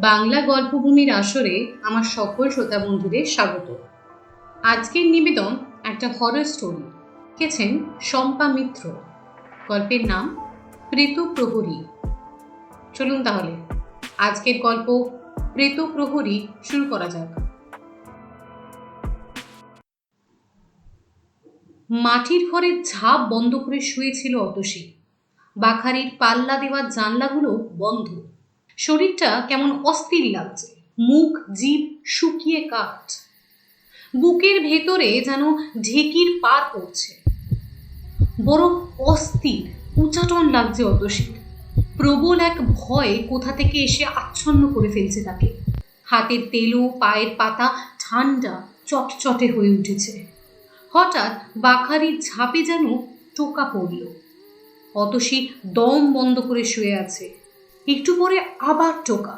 বাংলা গল্পভূমির আসরে আমার সকল শ্রোতা বন্ধুদের স্বাগত। আজকের নিবেদন একটা হরর স্টোরি, লিখেছেন শম্পা মিত্র। গল্পের নাম প্রেত প্রহরী। চলুন তাহলে আজকের গল্প প্রেত প্রহরী শুরু করা যাক। মাটির ঘরের ঝাঁপ বন্ধ করে শুয়েছিল অতসী। বাখারির পাল্লা দেওয়া জানলাগুলো বন্ধ। শরীরটা কেমন অস্থির লাগছে, মুখ জিভ শুকিয়ে কাঠ, বুকের ভেতরে যেন ঢেকির পার পড়ছে। বড় অস্থির উচাটন লাগছে অতসীর। প্রবল এক ভয় কোথা থেকে এসে আচ্ছন্ন করে ফেলছে তাকে। হাতের তেলো পায়ের পাতা ঠান্ডা চটচটে হয়ে উঠেছে। হঠাৎ বাখারির ঝাঁপে যেন টোকা পড়ল। অতসী দম বন্ধ করে শুয়ে আছে। একটু পরে আবার টোকা।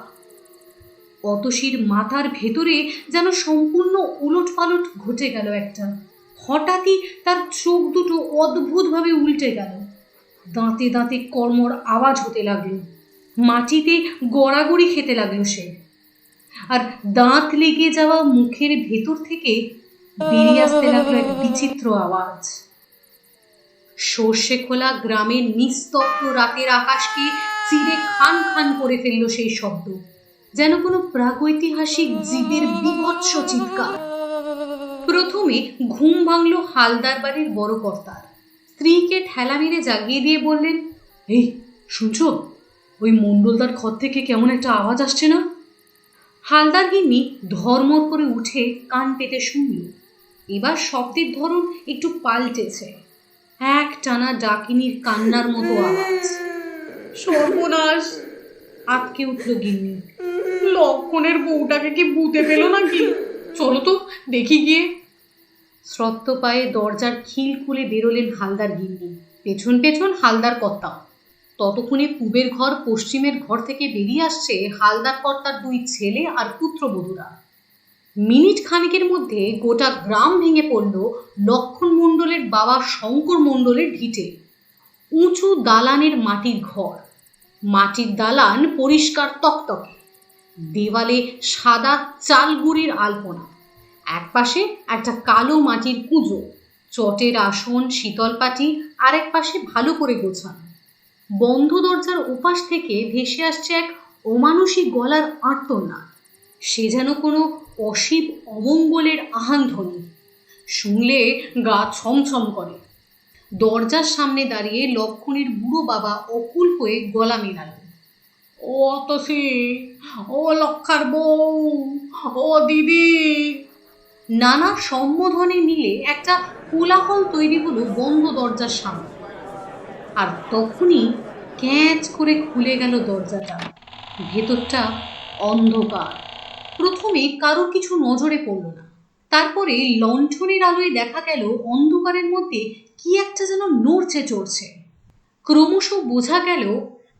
অতসীর মাথার ভেতরে যেন সম্পূর্ণ উলট পালট ঘটে গেল একটা। হঠাৎই তার চোখ দুটো অদ্ভুতভাবে উল্টে গেল। দাঁতে দাঁতে কর্মর আওয়াজ হতে লাগলো। মাটিতে গড়াগড়ি খেতে লাগলো সে। আর দাঁত লেগে যাওয়া মুখের ভেতর থেকে বেরিয়ে আসতে লাগলো এক বিচিত্র আওয়াজ। সর্ষে খোলা গ্রামের নিস্তব্ধ রাতের আকাশকে চিরে খান খান করে ফেলল সেই শব্দ, যেন কোনো প্রাগৈতিহাসিক জীবের বীভৎস চিৎকার। প্রথমে ঘুম ভাঙল হালদার বাড়ির বড় কর্তার। স্ত্রীকে ঠেলা মেরে জাগিয়ে দিয়ে বললেন, এই শুনছো, ওই মণ্ডলদার ঘর থেকে কেমন একটা আওয়াজ আসছে না? হালদার গিন্নি ধর্মর করে উঠে কান পেতে শুনল। এবার শব্দের ধরন একটু পাল্টেছে। এক টানা ডাকিনীর কান্নার মতো আওয়াজ। সর্বনাশ! আটকে উঠল গিন্নি। লক্ষণের বউটাকে কি ভূতে পেল নাকি? চলো তো দেখি গিয়ে। শ্রদ্ধ পায়ে দরজার খিল খুলে বেরোলেন হালদার গিন্নি, পেছন পেছন হালদার কর্তা। ততক্ষণে পূবের ঘর পশ্চিমের ঘর থেকে বেরিয়ে আসছে হালদার কর্তার দুই ছেলে আর পুত্রবধূরা। মিনিট খানেকের মধ্যে গোটা গ্রাম ভেঙে পড়ল লক্ষণ মণ্ডলের বাবা শঙ্কর মণ্ডলের ভিটে। উঁচু দালানের মাটির ঘর। মাটির দালান পরিষ্কার তকতকে, দেওয়ালে সাদা চালগুড়ির আলপনা। একপাশে একটা কালো মাটির কুঁজো, চটের আসন শীতলপাটি আর এক পাশে ভালো করে গোছানো। বন্ধ দরজার ওপাশ থেকে ভেসে আসছে এক অমানুষিক গলার আর্তনাদ। সে যেন কোনো অশীব অমঙ্গলের আহানধ্বনি। শুনলে গা ছমছম করে। দরজার সামনে দাঁড়িয়ে লক্ষণের বুড়ো বাবা অকুল হয়ে গলা মেলাল। ও অতসী, ও লক্ষার বউ, ও দিদি। নানা সম্বোধনে মিলে একটা কোলাহল তৈরি হলো বন্ধ দরজার সামনে। আর তখনই ক্যাঁচ করে খুলে গেল দরজাটা। ভেতরটা অন্ধকার। প্রথমে কারো কিছু নজরে পড়ল না। তারপরে লণ্ঠনের আলোয় দেখা গেল অন্ধকারের মধ্যে কি একটা যেন নড়ছে চড়ছে। ক্রমশ বোঝা গেল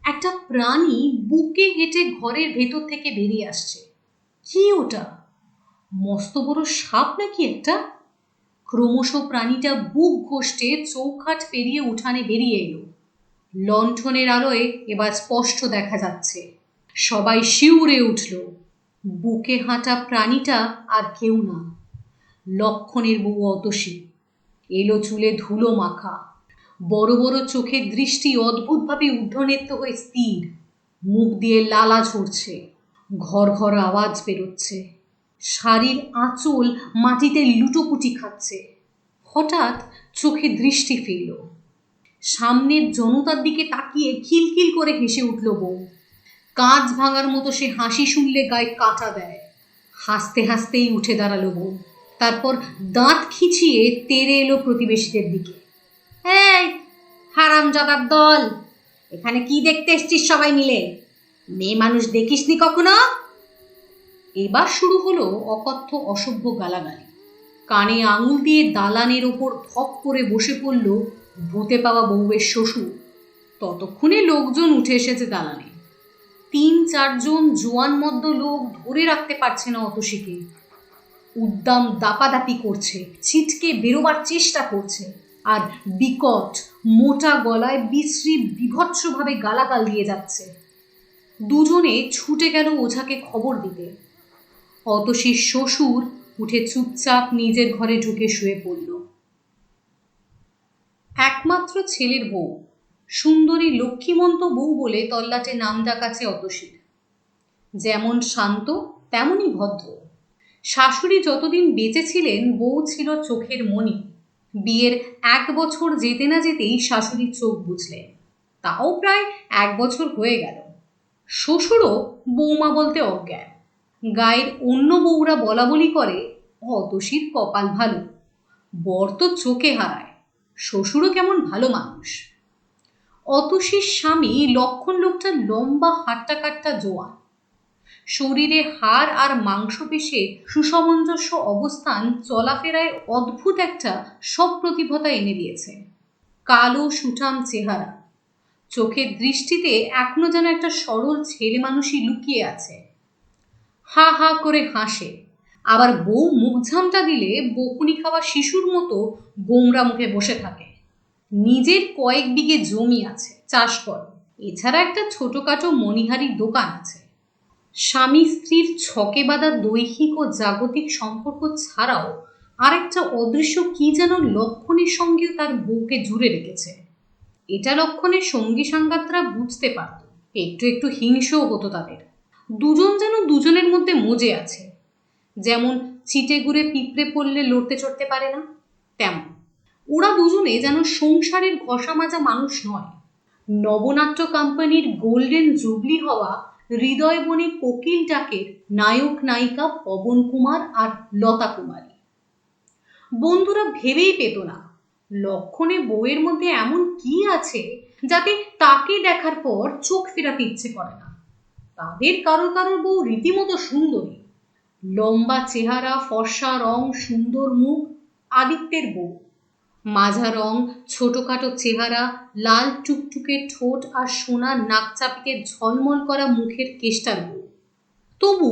একটা প্রাণী বুকে হেঁটে ঘরের ভেতর থেকে বেরিয়ে আসছে। কি ওটা? মস্ত বড় সাপ নাকি একটা? ক্রমশ প্রাণীটা বুক ঘষ্টে চৌখাট পেরিয়ে উঠানে বেরিয়ে এলো। লণ্ঠনের আলোয় এবার স্পষ্ট দেখা যাচ্ছে। সবাই শিউরে উঠল। বুকে হাঁটা প্রাণীটা আর কেউ না, লক্ষণের বউ অতসী। এলো চুলে ধুলো মাখা, বড় বড় চোখের দৃষ্টি অদ্ভুতভাবে ঊর্ধ্বনেত্র হয়ে স্থির। মুখ দিয়ে লালা ঝরছে, ঘর ঘর আওয়াজ বেরোচ্ছে। শাড়ির আঁচল মাটিতে লুটোপুটি খাচ্ছে। হঠাৎ চোখে দৃষ্টি ফিরল। সামনের জনতার দিকে তাকিয়ে খিলখিল করে হেসে উঠল বউ। কাঁচ ভাঙার মতো সে হাসি শুনলে গায়ে কাঁটা দেয়। হাসতে হাসতেই উঠে দাঁড়ালো বউ। তারপর দাঁত খিচিয়ে তেড়ে এলো প্রতিবেশীদের দিকে। এই হারামজাদার দল, এখানে কি দেখতে এসছিস সবাই মিলে? মেয়ে মানুষ দেখিসনি কখনো? এবার শুরু হলো অকথ্য অসভ্য গালাগালি। কানে আঙুল দিয়ে দালানের ওপর ধপ করে বসে পড়ল ভূতে পাওয়া বউয়ের শ্বশুর। ততক্ষণে লোকজন উঠে এসেছে দালানে। ৩-৪ জন জোয়ান মদ্য লোক ধরে রাখতে পারছে না অতসীকে। উদ্দাম দাপাদাপি করছে, ছিটকে বেরোবার চেষ্টা করছে, আর বিকট মোটা গলায় বিশ্রী বিভৎসভাবে গালাগাল দিয়ে যাচ্ছে। দুজনে ছুটে গেল ওঝাকে খবর দিতে। অতসীর শ্বশুর উঠে চুপচাপ নিজের ঘরে ঢুকে শুয়ে পড়ল। একমাত্র ছেলের বউ, সুন্দরী লক্ষ্মীমন্ত বউ বলে তল্লাটে নাম ডাকাছে অতসীর। যেমন শান্ত তেমনই ভদ্র। শাশুড়ি যতদিন বেঁচে ছিলেন বউ ছিল চোখের মণি। বিয়ের 1 বছর যেতে না যেতেই শাশুড়ির চোখ বুঝলেন, তাও প্রায় 1 বছর হয়ে গেল। শ্বশুরও বৌমা বলতে অজ্ঞান। গায়ের অন্য বউরা বলা বলি করে অতসীর কপাল ভালো, বর তো চোখে হারায়, শ্বশুরও কেমন ভালো মানুষ। অতসীর স্বামী লক্ষণ লোকটা লম্বা হাট্টা কাট্টা জোয়ান, শরীরে হাড় আর মাংসপেশে সুসমঞ্জস্য অবস্থান চলাফেরায় অদ্ভুত একটা সপ্রতিভতা এনে দিয়েছে। কালো সুঠাম চেহারা, চোখের দৃষ্টিতে এখনো যেন একটা সরল ছেলে মানুষই লুকিয়ে আছে। হা হা করে হাসে, আবার বউ মুখ ঝামটা দিলে বকুনি খাওয়া শিশুর মতো গোমরা মুখে বসে থাকে। নিজের কয়েক বিঘে জমি আছে, চাষ করে। এছাড়া একটা ছোটখাটো মণিহারির দোকান আছে। স্বামী স্ত্রীর ছকে বাঁধা দৈহিক ও জাগতিক সম্পর্ক ছাড়াও আরেকটা অদৃশ্য কি যেন লক্ষণের সঙ্গেও তার বউকে জুড়ে রেখেছে। এটা লক্ষণের সঙ্গী সাঙ্গাতরা বুঝতে পারত, একটু একটু হিংসেও হতো তাদের। দুজন যেন দুজনের মধ্যে মজে আছে। যেমন ছিটে ঘুরে পিঁপড়ে পড়লে লড়তে চড়তে পারে না, তেমন ওরা দুজনে যেন সংসারের ঘষা মাজা মানুষ নয়। নবনাট্য কোম্পানির গোল্ডেন জুবলি হওয়া হৃদয়বনে কোকিল ডাকের নায়ক নায়িকা পবন কুমার আর লতা কুমারী। বন্ধুরা ভেবেই পেত না লক্ষণে বউয়ের মধ্যে এমন কি আছে যাতে তাকে দেখার পর চোখ ফেরাতে ইচ্ছে করে না। তাদের কারো কারোর বউ রীতিমতো সুন্দরী, লম্বা চেহারা, ফর্সা রং, সুন্দর মুখ। আদিত্যের বউ মাঝা রং, ছোটখাটো চেহারা, লাল টুকটুকে ঠোঁট আর সোনার নাকচাপিতে ঝলমল করা মুখের কেষ্টার বউ। তবু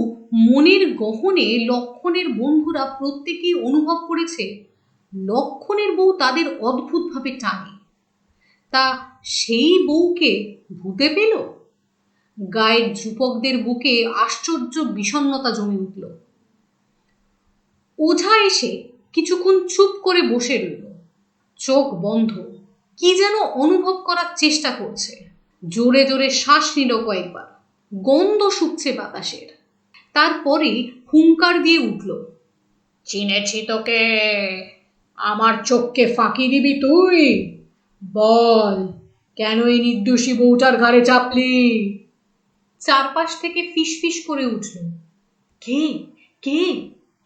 মনের গহনে লক্ষণের বন্ধুরা প্রত্যেকেই অনুভব করেছে লক্ষণের বউ তাদের অদ্ভুতভাবে টানে। তা সেই বউকে ভূতে পেল? গায়ের ধ্রুপকদের বুকে আশ্চর্য বিষণ্ণতা জমে উঠল। ওঝা এসে কিছুক্ষণ চুপ করে বসে রইল, চোখ বন্ধ, কি যেন অনুভব করার চেষ্টা করছে। জোরে জোরে শ্বাস নিল কয়েকবার, গন্ধ শুকছে বাতাসের। তারপরে হুঙ্কার দিয়ে উঠল, চিনেছি তোকে, আমার চোখকে ফাঁকি দিবি তুই? বল, কেন এই নির্দোষী বউটার ঘাড়ে চাপলি? চারপাশ থেকে ফিসফিস করে উঠল, কে কে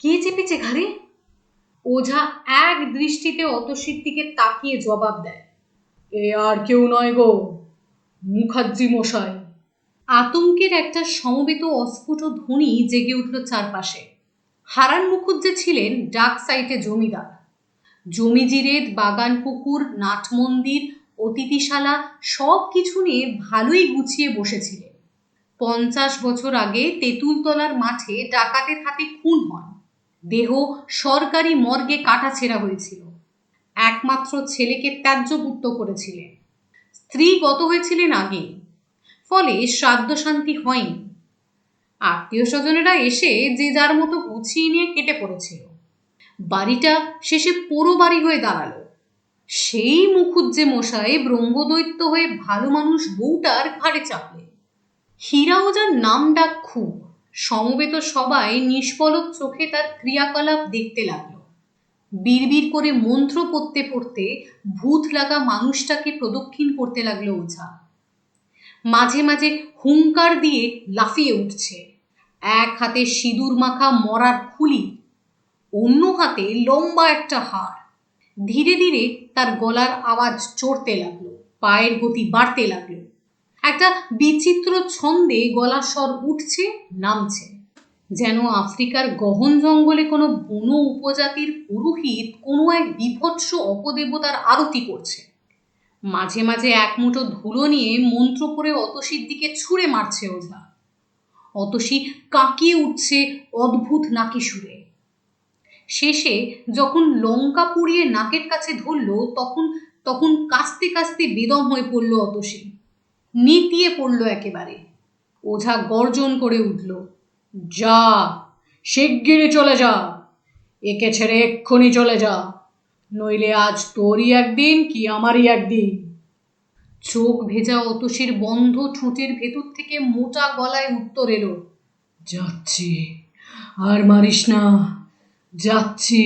কে চেপেছে ঘাড়ে? ওঝা এক দৃষ্টিতে অতসীর দিকে তাকিয়ে জবাব দেয়, এ আর কেউ নয় গো, মুখার্জি মশাই। আতঙ্কের একটা সমবেত অস্ফুট ধ্বনি জেগে উঠল চারপাশে। হারান মুখুজ্জে ছিলেন ডাক সাইটে জমিদার। জমিজিরেদ, বাগান পুকুর, নাট মন্দির, অতিথিশালা সব কিছু নিয়ে ভালোই গুছিয়ে বসেছিলেন। 50 বছর আগে তেঁতুলতলার মাঠে ডাকাতের হাতে খুন হন। দেহ সরকারি মর্গে কাটাছেঁড়া হয়েছিল। একমাত্র ছেলেকে ত্যায্যপুত্র করেছিলেন। স্ত্রী গত হয়েছিলেন আগেই, ফলে শ্রাদ্ধ শান্তি হয়নি। আত্মীয় স্বজনেরা এসে যে যার মতো গুছিয়ে নিয়ে কেটে পড়েছিল। বাড়িটা শেষে পোড়ো বাড়ি হয়ে দাঁড়ালো। সেই মুখুজ্জে মশাই ব্রহ্মদৈত্য হয়ে ভালো মানুষ বউটার ঘাড়ে চাপলেন। হীরা ওঝার নাম ডাক খুব। সমবেত সবাই নিষ্পলক চোখে তার ক্রিয়াকলাপ দেখতে লাগলো। বিড়বিড় করে মন্ত্র পড়তে পড়তে ভূত লাগা মানুষটাকে প্রদক্ষিণ করতে লাগলো ওঝা। মাঝে মাঝে হুঙ্কার দিয়ে লাফিয়ে উঠছে। এক হাতে সিঁদুর মাখা মরার খুলি, অন্য হাতে লম্বা একটা হাড়। ধীরে ধীরে তার গলার আওয়াজ চড়তে লাগলো, পায়ের গতি বাড়তে লাগলো। একটা বিচিত্র ছন্দে গলার স্বর উঠছে নামছে, যেন আফ্রিকার গহন জঙ্গলে কোনো বনো উপজাতির পুরোহিত কোনো এক বিভৎস অপদেবতার আরতি করছে। মাঝে মাঝে এক মুঠো ধুলো নিয়ে মন্ত্র পড়ে অতসীর দিকে ছুঁড়ে মারছে ওঝা। অতসী কাঁকিয়ে উঠছে অদ্ভুত নাকি সুরে। শেষে যখন লঙ্কা পুড়িয়ে নাকের কাছে ধরল তখন কাস্তে কাস্তে বেদম হয়ে পড়ল অতসী, নিতিয়ে পড়ল একেবারে। ওঝা গর্জন করে উঠল, যা, শিগগিরই চলে যা, একে ছেড়ে এক্ষুনি চলে যা, নইলে আজ তোরই একদিন কি আমারই একদিন। চোখ ভেজা অতসীর বন্ধ ঠোঁটের ভেতর থেকে মোটা গলায় উত্তর এলো, যাচ্ছি, আর মারিস না, যাচ্ছি,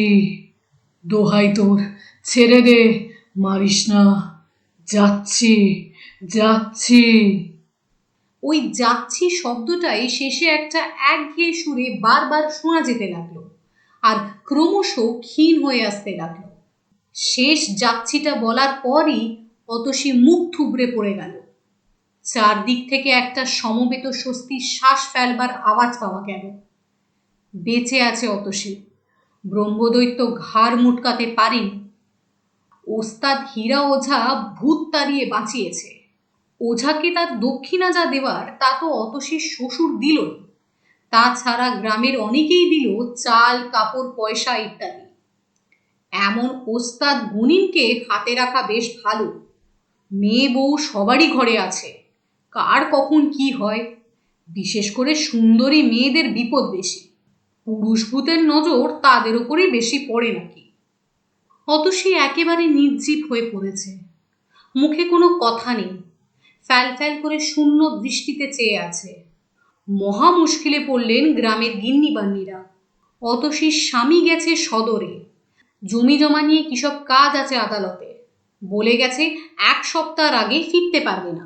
দোহাই তোর, ছেড়ে দে, মারিস না, যাচ্ছি, যাচ্ছি। ওই যাচ্ছি শব্দটাই শেষে একটা একঘেয়ে সুরে বারবার শোনা যেতে লাগলো, আর ক্রমশ ক্ষীণ হয়ে আসতে লাগলো। শেষ যাচ্ছিটা বলার পরই অতসী মুখ থুবড়ে পড়ে গেল। চারদিক থেকে একটা সমবেত স্বস্তির শ্বাস ফেলবার আওয়াজ পাওয়া গেল। বেঁচে আছে অতসী, ব্রহ্মদৈত্য ঘাড় মুটকাতে পারেনি। ওস্তাদ হীরা ওঝা ভূত তাড়িয়ে বাঁচিয়েছে। ওঝাকে তার দক্ষিণা যা দেওয়ার তা তো অতসীর শ্বশুর দিলই, তাছাড়া গ্রামের অনেকেই দিল চাল, কাপড়, পয়সা ইত্যাদি। এমন ওস্তাদ গুণিনকে হাতে রাখা বেশ ভালো। মেয়ে বউ সবারই ঘরে আছে, কার কখন কি হয়, বিশেষ করে সুন্দরী মেয়েদের বিপদ বেশি, পুরুষ ভূতের নজর তাদের উপরই বেশি পড়ে নাকি। অতসী একেবারে নির্জীব হয়ে পড়েছে, মুখে কোনো কথা নেই, ফ্যাল ফ্যাল করে শূন্য দৃষ্টিতে চেয়ে আছে। মহা মুশকিলে পড়লেন গ্রামের গিন্নিবান্নিরা। অতসীর স্বামী গেছে সদরে, জমি জমা নিয়ে কিসব কাজ আছে আদালতে, বলে গেছে 1 সপ্তাহ আগে ফিরতে পারবে না।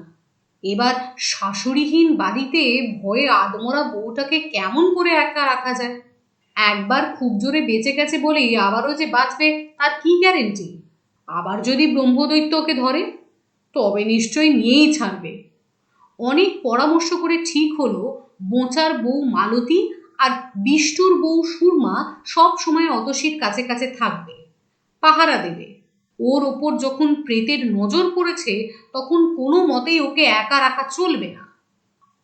এবার শাশুড়িহীন বাড়িতে ভয়ে আদমরা বউটাকে কেমন করে একা রাখা যায়? একবার খুব জোরে বেঁচে গেছে বলেই আবারও যে বাঁচবে তার কি গ্যারেন্টি? আবার যদি ব্রহ্মদৈত্য ওকে ধরে, তবে নিশ্চয়ই নিয়েই ছাড়বে। অনেক পরামর্শ করে ঠিক হলো বোঁচার বউ মালতী আর বিষ্টুর বউ সুরমা সব সময় অতসীর কাছে কাছে থাকবে, পাহারা দেবে। ওর ওপর যখন প্রেতের নজর পড়েছে তখন কোনো মতেই ওকে একা রাখা চলবে না।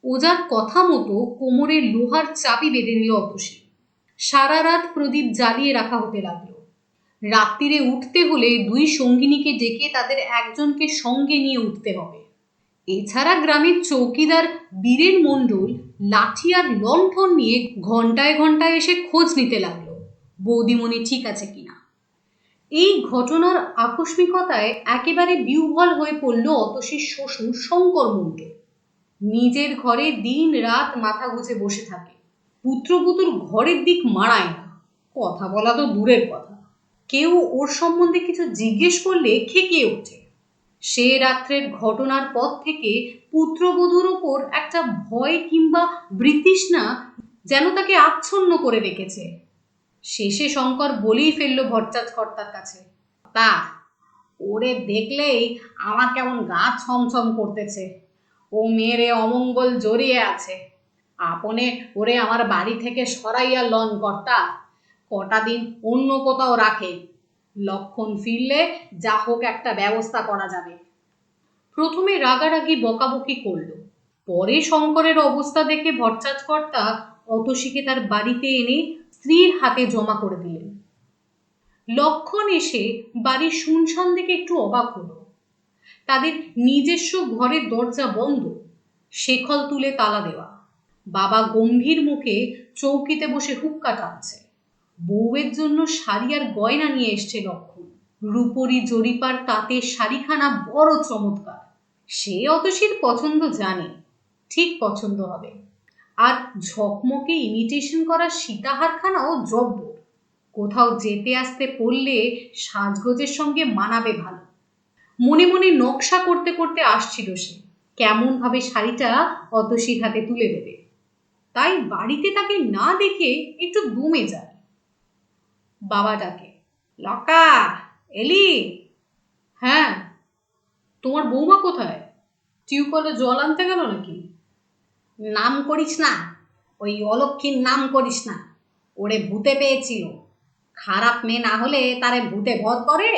ওজার কথা মতো কোমরে লোহার চাবি বেঁধে নিল অতসী। সারা রাত প্রদীপ জ্বালিয়ে রাখা হতে লাগলো। রাত্রিরে উঠতে হলে 2 সঙ্গিনীকে ডেকে তাদের একজনকে সঙ্গে নিয়ে উঠতে হবে। এছাড়া গ্রামের চৌকিদার বীরেন মণ্ডল লাঠি আর লণ্ঠন নিয়ে ঘন্টায় ঘন্টায় এসে খোঁজ নিতে লাগলো বৌদিমণি ঠিক আছে কিনা। এই ঘটনার আকস্মিকতায় একেবারে বিহ্বল হয়ে পড়ল অতসীর শ্বশুর শঙ্কর মণ্ডল। নিজের ঘরে দিন রাত মাথা গুঁজে বসে থাকে, পুত্রবধূর ঘরের দিক মাড়ায় না, কথা বলা তো দূরের কথা, কেউ ওর সম্বন্ধে কিছু জিজ্ঞেস করলে খেকিয়ে ওঠে। সে রাত্রের ঘটনার পর থেকে পুত্রবধূর ওপর একটা ভয় কিংবা বৃতৃষ্ণা যেন তাকে আচ্ছন্ন করে রেখেছে। শেষে শঙ্কর বলেই ফেলল ভট্টাচ কর্তার কাছে, তা ওরে দেখলেই আমার কেমন গা ছমছম করতেছে। ও মেয়েরে অমঙ্গল জড়িয়ে আছে, আপনে ওরে আমার বাড়ি থেকে সরাইয়া লন কর্তা, কটা দিন অন্য কোথাও রাখে, লক্ষণ ফিরলে যা হোক একটা ব্যবস্থা করা যাবে। প্রথমে রাগারাগি বকাবকি করল, পরে শঙ্করের অবস্থা দেখে ভট্টাচ কর্তা অতসীকে তার বাড়িতে এনে স্ত্রীর হাতে জমা করে দিলেন। লক্ষণ এসে বাড়ির শুনশান দেখে একটু অবাক হলো। তাদের নিজস্ব ঘরের দরজা বন্ধ, শেকল তুলে তালা দেওয়া। বাবা গম্ভীর মুখে চৌকিতে বসে হুক্কা টানছে। বউয়ের জন্য শাড়ি আর গয়না নিয়ে এসছে লক্ষণ। রূপরি জরিপার তাঁতের শাড়িখানা বড় চমৎকার। সে অতসীর পছন্দ জানে, ঠিক পছন্দ হবে। আর ঝকমকে ইমিটেশন করা সীতাহারখানাও জব্বর। কোথাও যেতে আসতে পড়লে সাজগোজের সঙ্গে মানাবে ভালো। মনে মনে নকশা করতে করতে আসছিল সে কেমন ভাবে শাড়িটা অতসীর হাতে তুলে দেবে। তাই বাড়িতে তাকে না দেখে একটু দমে যায়। বাবা ডাকে, লকা, এলি? হ্যাঁ। তোমার বৌমা কোথায়? টিউবওয়েলে জল আনতে গেল নাকি? নাম করিস না, ওই অলক্ষীর নাম করিস না, ওরে ভূতে পেয়েছিল। খারাপ মেয়ে না হলে তারে ভূতে ভর করে।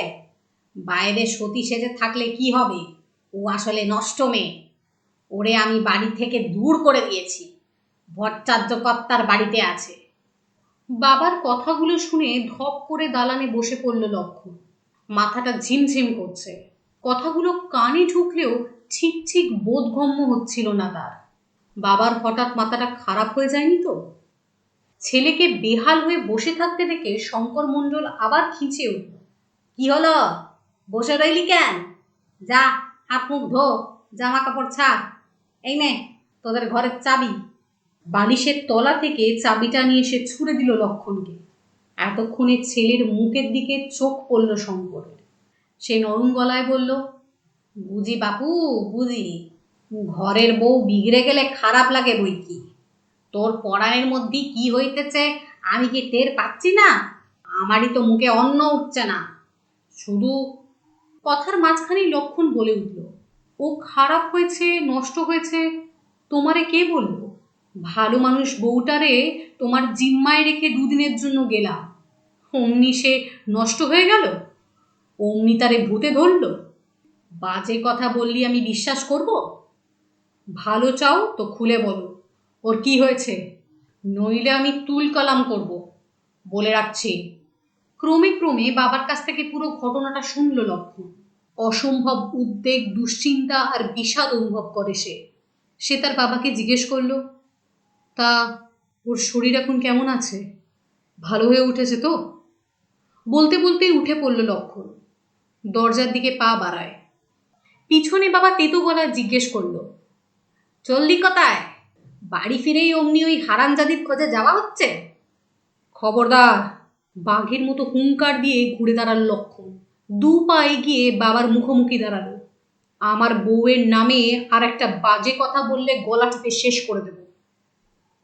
বাইরে সতী সেজে থাকলে কি হবে, ও আসলে নষ্ট মেয়ে। ওরে আমি বাড়ি থেকে দূর করে দিয়েছি, ভট্টাচার্য কর্তার বাড়িতে আছে। বাবার কথাগুলো শুনে ধপ করে দালানে বসে পড়ল লক্ষণ। মাথাটা ঝিমঝিম করছে। কথাগুলো কানে ঢুকলেও ঠিক ঠিক বোধগম্য হচ্ছিল না তার। বাবার হঠাৎ মাথাটা খারাপ হয়ে যায়নি তো? ছেলেকে বেহাল হয়ে বসে থাকতে দেখে শঙ্কর মণ্ডল আবার খিঁচে উঠল। কি হলো, বসে রইলি কেন? যা হাত মুখ ধো, জামা কাপড় ছাড়। এই নে তোদের ঘরের চাবি। বালিশের তলা থেকে চাবিটা নিয়ে সে ছুঁড়ে দিল লক্ষণকে। এতক্ষণে ছেলের মুখের দিকে চোখ পড়ল শঙ্করের। সে নরম গলায় বলল, বুঝি বাপু বুঝি, ঘরের বউ বিগড়ে গেলে খারাপ লাগে বই কি। তোর পরাণের মধ্যে কি হইতেছে আমি কি টের পাচ্ছি না? আমারই তো মুখে অন্ন উঠছে না। শুধু কথার মাঝখানেই লক্ষণ বলে উঠল, ও খারাপ হয়েছে, নষ্ট হয়েছে, তোমারে কে বলল? ভালো মানুষ বউটারে তোমার জিম্মায় রেখে দুদিনের জন্য গেলাম, অমনি সে নষ্ট হয়ে গেল? অমনি তারে ভূতে ধরল? বাজে কথা বললি আমি বিশ্বাস করব? ভালো চাও তো খুলে বলো, ওর কি হয়েছে, নইলে আমি তুল কালাম করব, বলে রাখছি। ক্রমে ক্রমে বাবার কাছ থেকে পুরো ঘটনাটা শুনল লক্ষণ। অসম্ভব উদ্বেগ, দুশ্চিন্তা আর বিষাদ অনুভব করে সে। সে তার বাবাকে জিজ্ঞেস করল, তা ওর শরীর এখন কেমন আছে? ভালো হয়ে উঠেছে তো? বলতে বলতেই উঠে পড়ল লক্ষণ, দরজার দিকে পা বাড়ায়। পিছনে বাবা তেতো গলায় জিজ্ঞেস করল, চললি কোথায়? বাড়ি ফিরেই অমনি ওই হারামজাদির খোঁজে যাওয়া হচ্ছে? খবরদার! বাঘের মতো হুঙ্কার দিয়ে ঘুরে দাঁড়াল লক্ষণ। দু পা এগিয়ে বাবার মুখোমুখি দাঁড়ালো। আমার বউয়ের নামে আর একটা বাজে কথা বললে গলা টিপে শেষ করে দেব।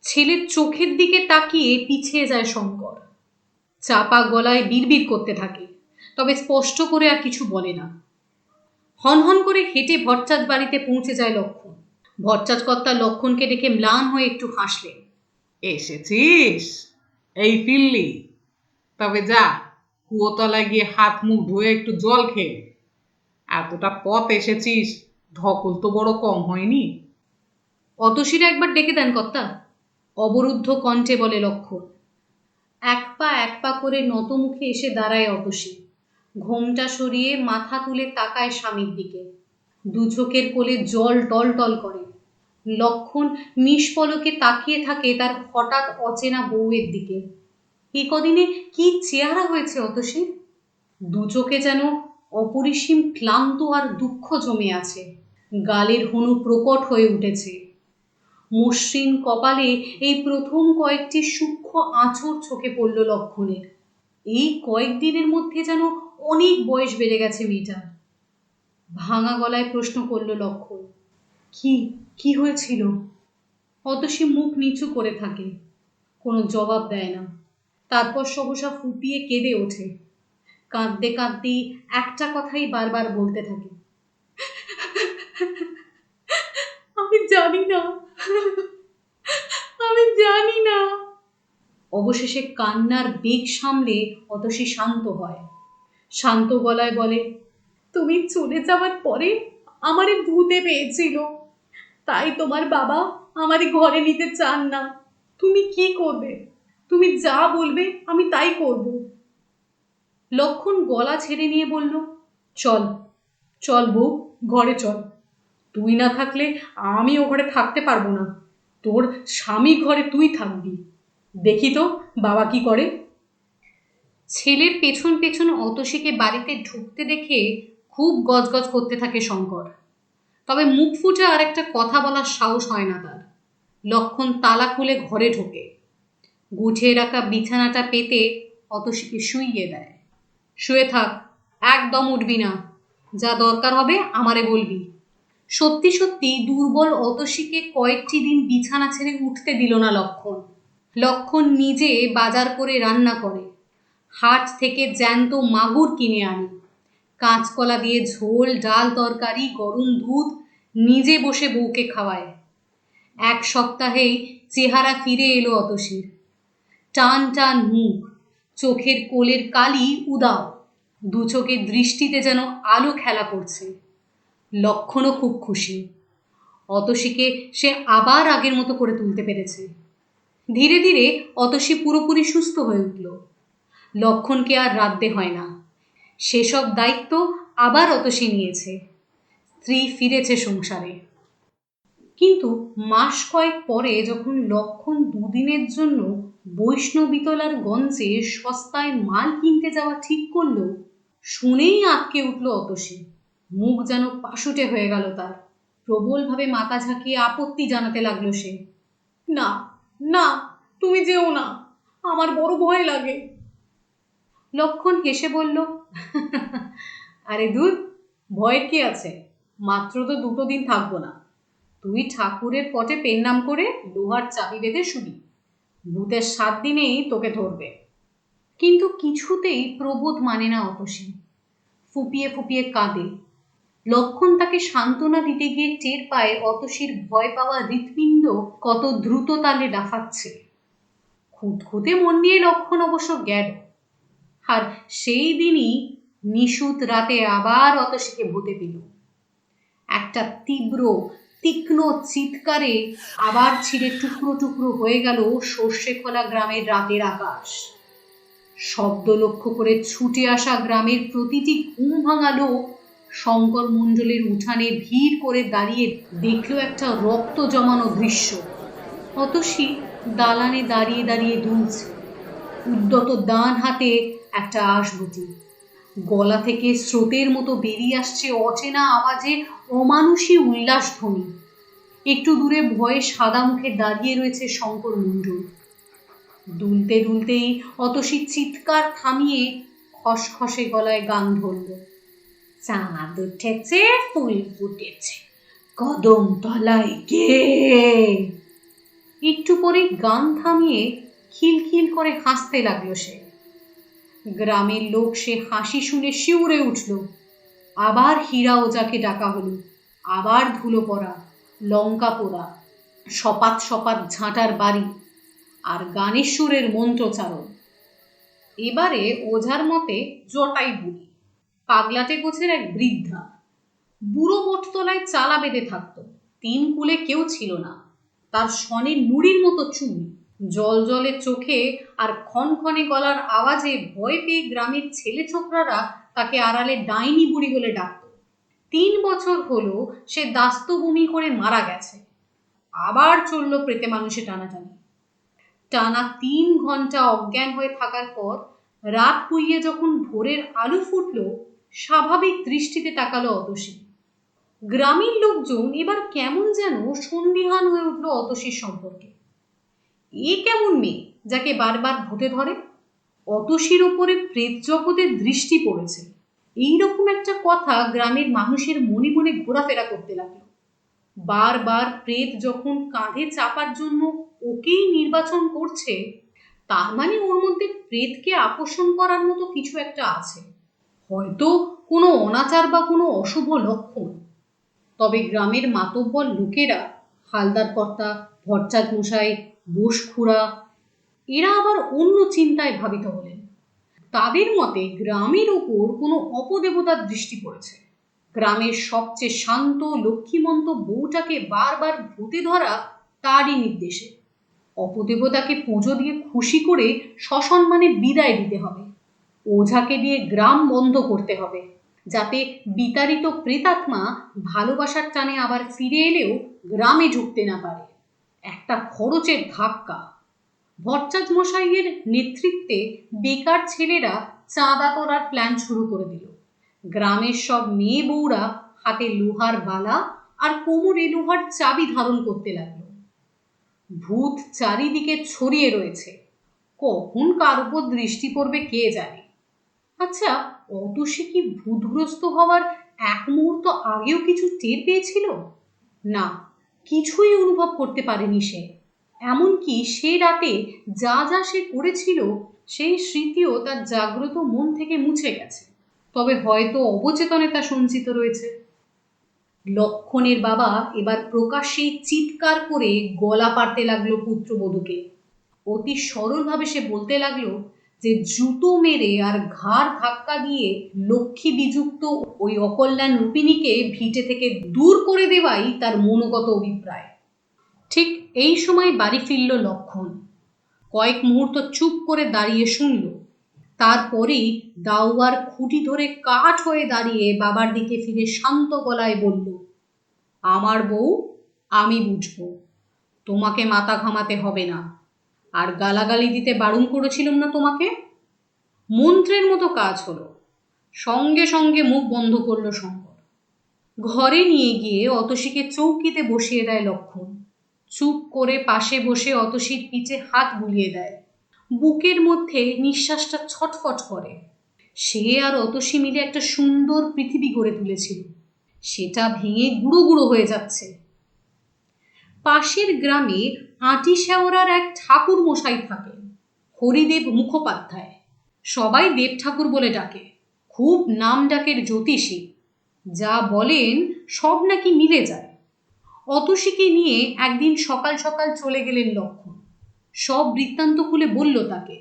ছেলের চোখের দিকে তাকিয়ে পিছিয়ে যায় শঙ্কর। চাপা গলায় বিড়বিড় করতে থাকে, তবে স্পষ্ট করে আর কিছু বলে না। হনহন করে হেঁটে ভট্টাচ বাড়িতে পৌঁছে যায় লক্ষণ। ভট্টাচ কর্তা লক্ষণকে দেখে ম্লান হয়ে একটু হাসলেন। এসেছিস? এই ফিরলি? তবে যা, কুয়োতলায় গিয়ে হাত মুখ ধুয়ে একটু জল খেয়ে। এতটা পথ এসেছিস, ধকল তো বড় কম হয়নি। অতসীরা একবার ডেকে দেন কর্তা, অবরুদ্ধ কণ্ঠে বলে লক্ষণ। এক পা করে নতমুখে এসে দাঁড়ায় অতসী। ঘোমটা সরিয়ে মাথা তুলে তাকায় স্বামীর দিকে। দু চোখের কোলে জল টল টল করে। লক্ষণ নিষ্পলকে তাকিয়ে থাকে তার হঠাৎ অচেনা বউয়ের দিকে। এ কদিনে কি চেহারা হয়েছে অতসীর! দু চোখে যেন অপরিসীম ক্লান্ত আর দুঃখ জমে আছে। গালের হনু প্রকট হয়ে উঠেছে। মসৃণ কপালে এই প্রথম কয়েকটি সূক্ষ্ম আঁচড় চোখে পড়ল লক্ষণের। এই কয়েকদিনের মধ্যে যেন অনেক বয়স বেড়ে গেছে মেয়েটার। ভাঙা গলায় প্রশ্ন করল লক্ষণ, কি কি হয়েছিল? অতসী মুখ নিচু করে থাকে, কোনো জবাব দেয় না। তারপর সহসা ফুপিয়ে কেঁদে ওঠে। কাঁদতে কাঁদতেই একটা কথাই বারবার বলতে থাকে, আমি জানি না, আমি জানি না। অবশেষে কান্নার বেগ সামলে অতসী শান্ত হয়। শান্ত গলায় বলে, তুমি চলে যাওয়ার পরে আমারে ভূতে পেয়েছিল, তাই তোমার বাবা আমারে ঘরে নিতে চান না। তুমি কি করবে? তুমি যা বলবে আমি তাই করব। লক্ষণ গলা ছেড়ে নিয়ে বলল, চল চল বউ, ঘরে চল। তুই না থাকলে আমি ও ঘরে থাকতে পারবো না। তোর স্বামী ঘরে তুই থাকবি। দেখি তো বাবা কি করে। ছেলের পেছন পেছন অতসীকে বাড়িতে ঢুকতে দেখে খুব গজগজ করতে থাকে শঙ্কর। তবে মুখ ফুটে আর একটা কথা বলার সাহস হয় না তার। লক্ষণ তালা খুলে ঘরে ঢোকে। গুছিয়ে রাখা বিছানাটা পেতে অতসীকে শুইয়ে দেয়। শুয়ে থাক, একদম উঠবি না। যা দরকার হবে আমারে বলবি। সত্যি সত্যি দুর্বল অতসীকে কয়েকটি দিন বিছানা ছেড়ে উঠতে দিল না লক্ষণ। লক্ষণ নিজে বাজার করে রান্না করে, হাট থেকে জ্যান্ত মাগুর কিনে আনে, কাঁচকলা দিয়ে ঝোল, ডাল, তরকারি, গরম দুধ নিজে বসে বউকে খাওয়ায়। এক সপ্তাহেই চেহারা ফিরে এলো অতসীর। টান টান মুখ, চোখের কোলের কালি উদাও, দু চোখের দৃষ্টিতে যেন আলো খেলা করছে। লক্ষণও খুব খুশি। অতসীকে সে আবার আগের মতো করে তুলতে পেরেছে। ধীরে ধীরে অতসী পুরোপুরি সুস্থ হয়ে উঠল। লক্ষণকে আর রাঁধতে হয় না। সেসব দায়িত্ব আবার অতসী নিয়েছে। স্ত্রী ফিরেছে সংসারে। কিন্তু মাস কয়েক পরে যখন লক্ষণ দুদিনের জন্য বৈষ্ণবীতলার গঞ্জে সস্তায় মাল কিনতে যাওয়া ঠিক করলো, শুনেই আঁতকে উঠল অতসী। মুখ যেন পাশুটে হয়ে গেল তার। প্রবলভাবে মাথা ঝাঁকিয়ে আপত্তি জানাতে লাগলো সে। না না, তুমি যেও না, আমার বড় ভয় লাগে। লক্ষণ হেসে বলল, আরে দূর, ভয়ের কি আছে, মাত্র তো 2 দিন থাকবো না। তুই ঠাকুরের পটে পেন নাম করে লোহার চাবি বেঁধে শুবি, ভূতের 7 দিনেই তোকে ধরবে। কিন্তু কিছুতেই প্রবোধ মানে না অতসী, ফুপিয়ে ফুপিয়ে কাঁদে। লক্ষণ তাকে সান্ত্বনা দিতে গিয়ে টের পায় অতসীর ভয় পাওয়া হৃৎপিণ্ড কত দ্রুত তালে লাফাচ্ছে। খুঁতখুঁতে মন নিয়ে লক্ষণ অবশ্য গেল, আর সেই দিনই নিশুত রাতে আবার অতসীকে ভূতে পেল। একটা তীব্র তীক্ষ্ণ চিৎকারে আবার ছিঁড়ে টুকরো টুকরো হয়ে গেল সর্ষেখোলা গ্রামের রাতের আকাশ। শব্দ লক্ষ্য করে ছুটে আসা গ্রামের প্রতিটি ঘুম ভাঙা লোক শঙ্কর মণ্ডলের উঠানে ভিড় করে দাঁড়িয়ে দেখল একটা রক্ত জমানো দৃশ্য। অতসী দালানে দাঁড়িয়ে দাঁড়িয়ে দুলছে, উদ্যত ডান হাতে একটা আসবটি। গলা থেকে স্রোতের মতো বেরিয়ে আসছে অচেনা আওয়াজে অমানুষী উল্লাসধ্বনি। একটু দূরে ভয়ে সাদা মুখে দাঁড়িয়ে রয়েছে শঙ্কর মণ্ডল। দুলতে দুলতেই অতসী চিৎকার থামিয়ে খসখসে গলায় গান ধরল। চাঁদ উঠেছে, ফুল ফুটেছে, কদম তলায় কে। একটু পরে গান থামিয়ে খিলখিল করে হাসতে লাগলো সে। গ্রামের লোক সে হাসি শুনে শিউরে উঠল। আবার হীরা ওজাকে ডাকা হলো, আবার ধুলো পড়া, লঙ্কা পোড়া, সপাত সপাত ঝাঁটার বাড়ি, আর গানের সুরের মন্ত্রচারণ। এবারে ওঝার মতে জটাই বুড়ি, পাগলাটে গোছের এক বৃদ্ধা। বুড়ো বটতলায় চালা বেঁধে থাকতো, 3 কুলে কেউ ছিল না। তার সনের নুড়ির মতো চুল, জল জলে চোখে আর ক্ষণক্ষণে গলার আওয়াজে ভয় পেয়ে গ্রামের ছেলে ছোকরারা তাকে আড়ালে ডাইনি বুড়ি বলে ডাকত। 3 বছর হলো সে দাস্ত বমি করে মারা গেছে। আবার চলল প্রেতে মানুষে টানাটানি। টানা 3 ঘন্টা অজ্ঞান হয়ে থাকার পর রাত পুইয়ে যখন ভোরের আলো ফুটল, স্বাভাবিক দৃষ্টিতে তাকালো অতসী। গ্রামের লোকজন এবার কেমন যেন সন্দিহান হয়ে উঠল অতসীর সম্পর্কে। এ কেমন মেয়ে যাকে বারবার ভূতে ধরে? অতসীর ওপরে প্রেত জগতের দৃষ্টি পড়েছে, এইরকম একটা কথা গ্রামের মানুষের মনে মনে ঘোরাফেরা করতে লাগলো। বারবার প্রেত যখন কাঁধে চাপার জন্য ওকেই নির্বাচন করছে, তার মানে ওর মধ্যে প্রেতকে আকর্ষণ করার মতো কিছু একটা আছে, হয়তো কোনো অনাচার বা কোনো অশুভ লক্ষণ। তবে গ্রামের মাতব্বর লোকেরা, হালদার কর্তা, ভট্টাচ মশাই, বোসখুড়া, এরা আবার অন্য চিন্তায় ভাবিত হলেন। তাদের মতে গ্রামের ওপর কোনো অপদেবতার দৃষ্টি পড়েছে। গ্রামের সবচেয়ে শান্ত লক্ষ্মীমন্ত বউটাকে বারবার ভূতে ধরা তারই নির্দেশে। অপদেবতাকে পুজো দিয়ে খুশি করে সসম্মানে বিদায় দিতে হবে। ওঝাকে দিয়ে গ্রাম বন্ধ করতে হবে, যাতে বিতাড়িত প্রেতাত্মা ভালোবাসার টানে আবার ফিরে এলেও গ্রামে ঢুকতে না পারে। একটা খরচের ধাক্কা। ভট্টাচ মশাইয়ের নেতৃত্বে বেকার ছেলেরা চাঁদা তোলার প্ল্যান শুরু করে দিল। গ্রামের সব মেয়ে বউরা হাতে লোহার বালা আর কোমরে লোহার চাবি ধারণ করতে লাগলো। ভূত চারিদিকে ছড়িয়ে রয়েছে, কখন কার উপর দৃষ্টি পড়বে কে জানে। আচ্ছা, অতসী কি ভূতগ্রস্ত হওয়ার 1 মুহূর্ত আগেও কিছু টের পেয়েছিল? না, কিছুই অনুভব করতে পারেনি সে। এমনকি সে রাতে যা যা সে করেছিল সেই স্মৃতিও তার জাগ্রত মন থেকে মুছে গেছে। তবে হয়তো অবচেতনে তা সঞ্চিত রয়েছে। লক্ষণের বাবা এবার প্রকাশ্যে চিৎকার করে গলা পাড়তে লাগলো পুত্রবধূকে। অতি সরলভাবে সে বলতে লাগলো যে জুতো মেরে আর ঘাড় ধাক্কা দিয়ে লক্ষ্মী বিযুক্ত ওই অকল্যাণ রূপিণীকে ভিটে থেকে দূর করে দেওয়াই তার মনোগত অভিপ্রায়। ঠিক এই সময় বাড়ি ফিরল লক্ষণ। কয়েক মুহূর্ত চুপ করে দাঁড়িয়ে শুনল, তারপরেই দাওয়ার খুঁটি ধরে কাঠ হয়ে দাঁড়িয়ে বাবার দিকে ফিরে শান্ত গলায় বলল, আমার বউ আমি বুঝবো, তোমাকে মাথা ঘামাতে হবে না। আর গালাগালি দিতে বারণ করেছিলাম না তোমাকে? মন্ত্রের মতো কাজ হলো। সঙ্গে সঙ্গে মুখ বন্ধ করলো শঙ্কর। ঘরে নিয়ে গিয়ে অতসীকে চৌকিতে বসিয়ে দেয় লক্ষণ। চুপ করে পাশে বসে অতসীর পিঠে হাত বুলিয়ে দেয়। বুকের মধ্যে নিঃশ্বাসটা ছটফট করে। সে আর অতসী মিলে একটা সুন্দর পৃথিবী গড়ে তুলেছিল, সেটা ভেঙে গুঁড়ো গুঁড়ো হয়ে যাচ্ছে। পাশের গ্রামে আঁটি শেওড়ার এক ঠাকুর মশাই থাকেন, হরিদেব মুখোপাধ্যায়। সবাই দেব ঠাকুর বলে ডাকে। খুব নাম ডাকের জ্যোতিষী। যা বলেন সব নাকি মিলে যায়। অতসীকে নিয়ে একদিন সকাল সকাল চলে গেলেন লক্ষণ। সব বৃত্তান্ত খুলে বলল তাকে।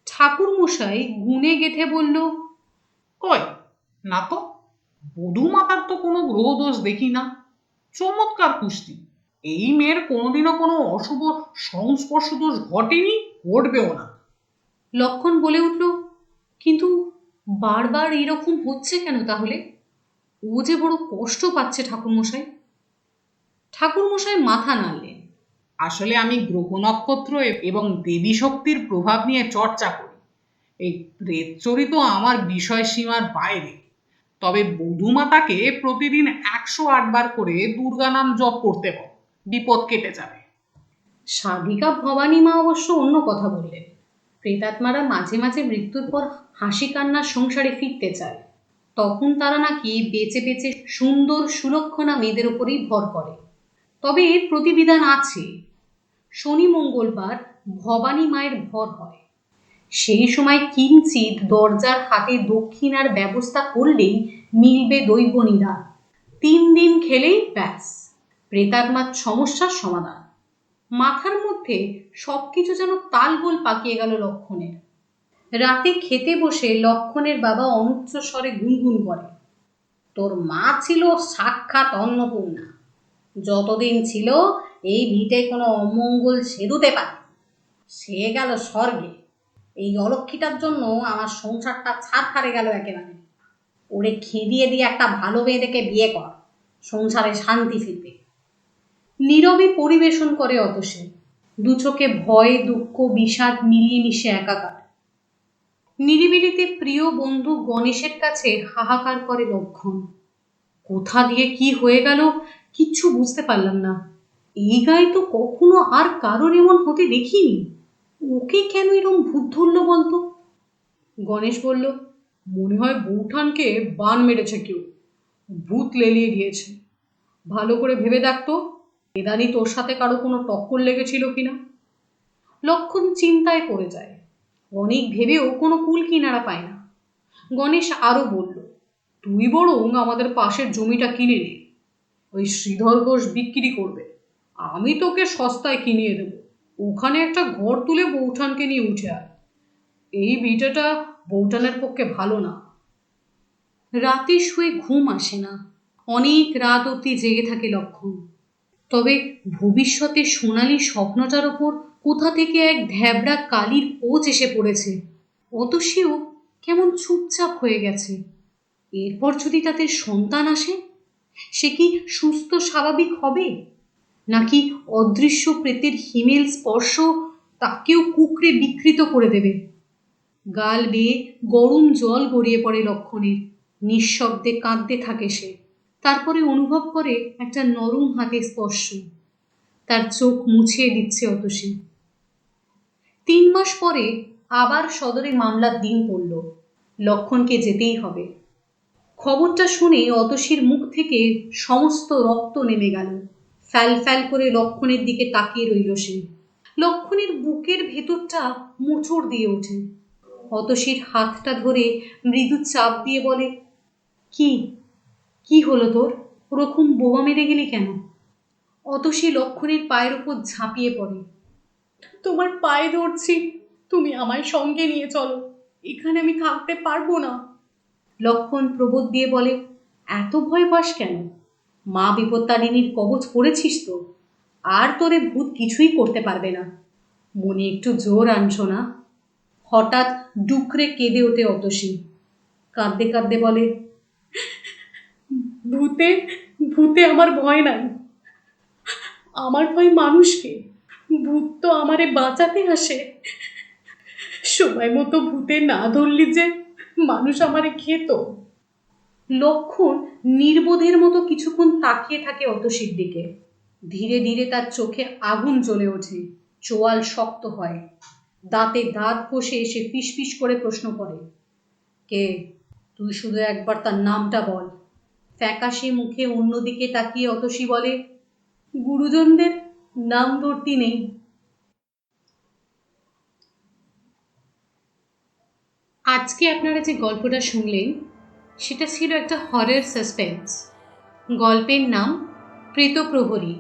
ঠাকুর মশাই গুণে গেথে বলল, কই, না তো, বধূ মাতার তো কোনো গ্রহদোষ দেখি না। চমৎকার পুষ্টি। এই মেয়ের কোনোদিনও কোনো অশুভ সংস্পর্শ দোষ ঘটেনি, ঘটবেও না। লক্ষণ বলে উঠল, কিন্তু বারবার এরকম হচ্ছে কেন তাহলে? ও যে বড় কষ্ট পাচ্ছে ঠাকুরমশাই। ঠাকুরমশাই মাথা নাড়লেন। আসলে আমি গ্রহ নক্ষত্র এবং দেবী শক্তির প্রভাব নিয়ে চর্চা করি। এই প্রেতচরিত আমার বিষয় সীমার বাইরে। তবে বধূমাতাকে প্রতিদিন 108 বার করে দুর্গা নাম জপ করতে বল, বিপদ কেটে যাবে। সাধিকা ভবানী মা অবশ্য অন্য কথা বললেন। প্রেতাত্মারা মাঝে মাঝে মৃত্যুর পর হাসি কান্নার সংসারে ফিরতে চায়। তখন তারা নাকি বেঁচে বেঁচে সুন্দর সুলক্ষণা মেয়েদের উপরেই ভর করে। তবে এর প্রতিবিধান আছে। শনি মঙ্গলবার ভবানী মায়ের ভর হয়। সেই সময় কিঞ্চিত দরজার হাতে দক্ষিণার ব্যবস্থা করলেই মিলবে দৈব নিদান। 3 দিন খেলেই ব্যাস, প্রেতাত্মার সমস্যার সমাধান। মাথার মধ্যে সবকিছু যেন তালগোল পাকিয়ে গেল লক্ষণের। রাতে খেতে বসে লক্ষণের বাবা অনুচ্চ স্বরে গুনগুন করে, তোর মা ছিল সাক্ষাৎ অন্নপূর্ণা। যতদিন ছিল এই ভিটে কোনো অমঙ্গল সেধুতে পারে। সে গেল স্বর্গে। এই অলক্ষীটার জন্য আমার সংসারটা ছাড়খাড়ে গেল একেবারে। ওরে খেদিয়ে দিয়ে একটা ভালো মেয়ে দেখে বিয়ে কর, সংসারে শান্তি ফিরবে। নীরবে পরিবেশন করে অতসী। দু চোখে ভয় দুঃখ বিষাদ মিলিয়ে মিশে একাকার। নিরিবিলিতে প্রিয় বন্ধু গণেশের কাছে হাহাকার করে লক্ষণ। কোথা দিয়ে কি হয়ে গেল কিচ্ছু বুঝতে পারলাম না। এই গায়ে তো কখনো আর কারোর এমন হতে দেখিনি। ওকে কেন এরম ভূত ধরল বলতো? গণেশ বলল, মনে হয় বৌঠানকে বান মেরেছে কেউ, ভূত লেলিয়ে দিয়েছে। ভালো করে ভেবে দেখতো, এদানি তোর সাথে কারো কোনো টক্কর লেগেছিল কিনা। লক্ষণ চিন্তায় পড়ে যায়। অনেক ভেবেও কোনো কুল কিনারা পায় না। গণেশ আরো বলল, তুই বরং আমাদের পাশের জমিটা কিনে নে। ওই শ্রীধর ঘোষ বিক্রি করবে, আমি তোকে সস্তায় কিনিয়ে দেবো। ওখানে একটা ঘর তুলে বৌঠানকে নিয়ে উঠে আয়। এই ভিটাটা বৌঠানের পক্ষে ভালো না। রাতে শুয়ে ঘুম আসে না। অনেক রাত অবধি জেগে থাকে লক্ষণ। তবে ভবিষ্যতে সোনালি স্বপ্নটার ওপর কোথা থেকে এক ধ্যাবড়া কালির কোচ এসে পড়েছে। অতসীও কেমন চুপচাপ হয়ে গেছে। এরপর যদি তাদের সন্তান আসে, সে কি সুস্থ স্বাভাবিক হবে, নাকি অদৃশ্য প্রেতের হিমেল স্পর্শ তাকেও কুকড়ে বিকৃত করে দেবে? গাল বেয়ে গরম জল গড়িয়ে পড়ে লক্ষণের। নিঃশব্দে কাঁদতে থাকে সে। তারপরে অনুভব করে একটা নরম হাতে স্পর্শ। তার চোখ মুছিয়ে দিচ্ছে অতসী। 3 মাস পরে আবার সদরে মামলার দিন পড়ল। লক্ষণকে যেতেই হবে। খবরটা শুনে অতসীর মুখ থেকে সমস্ত রক্ত নেমে গেল। ফ্যাল ফ্যাল করে লক্ষণের দিকে তাকিয়ে রইল সে। লক্ষণের বুকের ভেতরটা মোচড় দিয়ে ওঠে। অতসীর হাতটা ধরে মৃদু চাপ দিয়ে বলে, কি কি হলো তোর? ওরকম বোমা মেরে গেলি কেন? অতসী লক্ষণের পায়ের উপর ঝাঁপিয়ে পড়ে। তোমার পায়ে ধরছি, তুমি আমায় সঙ্গে নিয়ে চলো, এখানে আমি থাকতে পারবো না। লক্ষণ প্রবোধ দিয়ে বলে, এত ভয় পাস কেন? মা বিপত্তারিণীর কবচ পড়েছিস তো, আর তোরে ভূত কিছুই করতে পারবে না। মনে একটু জোর আনছো না? হঠাৎ ডুকরে কেঁদে ওঠে অতসী। কাঁদতে কাঁদতে বলে, ভূতে ভূতে আমার ভয় নাই। আমার ভয় মানুষকে, ভূত তো আমারে বাঁচাতে আসে। সময় মতো ভূতে না ধরলি যে মানুষ আমারে খেত। লক্ষণ নির্বোধের মতো কিছুক্ষণ তাকিয়ে থাকে অতসীর দিকে। ধীরে ধীরে তার চোখে আগুন জ্বলে ওঠে, চোয়াল শক্ত হয়, দাঁতে দাঁত কষে এসে ফিসফিস করে প্রশ্ন করে, কে? তুই শুধু একবার তার নামটা বল। ফ্যাকাশে মুখে অন্যদিকে তাকিয়ে অতসী বলে, গুরুজনদের নাম ধরতে নেই। আজকে আপনারা যে গল্পটা শুনলেন সেটা ছিল একটা হরর সাসপেন্স। গল্পের নাম প্রেতপ্রহরী।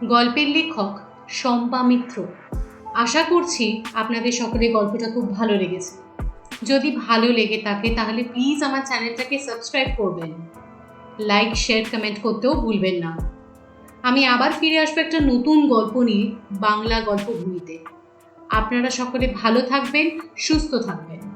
গল্পের লেখক শম্পা মিত্র। আশা করছি আপনাদের সকলের গল্পটা খুব ভালো লেগেছে। যদি ভালো লেগে থাকে তাহলে প্লিজ আমার চ্যানেলটাকে সাবস্ক্রাইব করবেন, লাইক শেয়ার কমেন্ট করতেও ভুলবেন না। আমি আবার ফিরে আসবো একটা নতুন গল্প নিয়ে বাংলা গল্পভূমিতে। আপনারা সকলে ভালো থাকবেন, সুস্থ থাকবেন।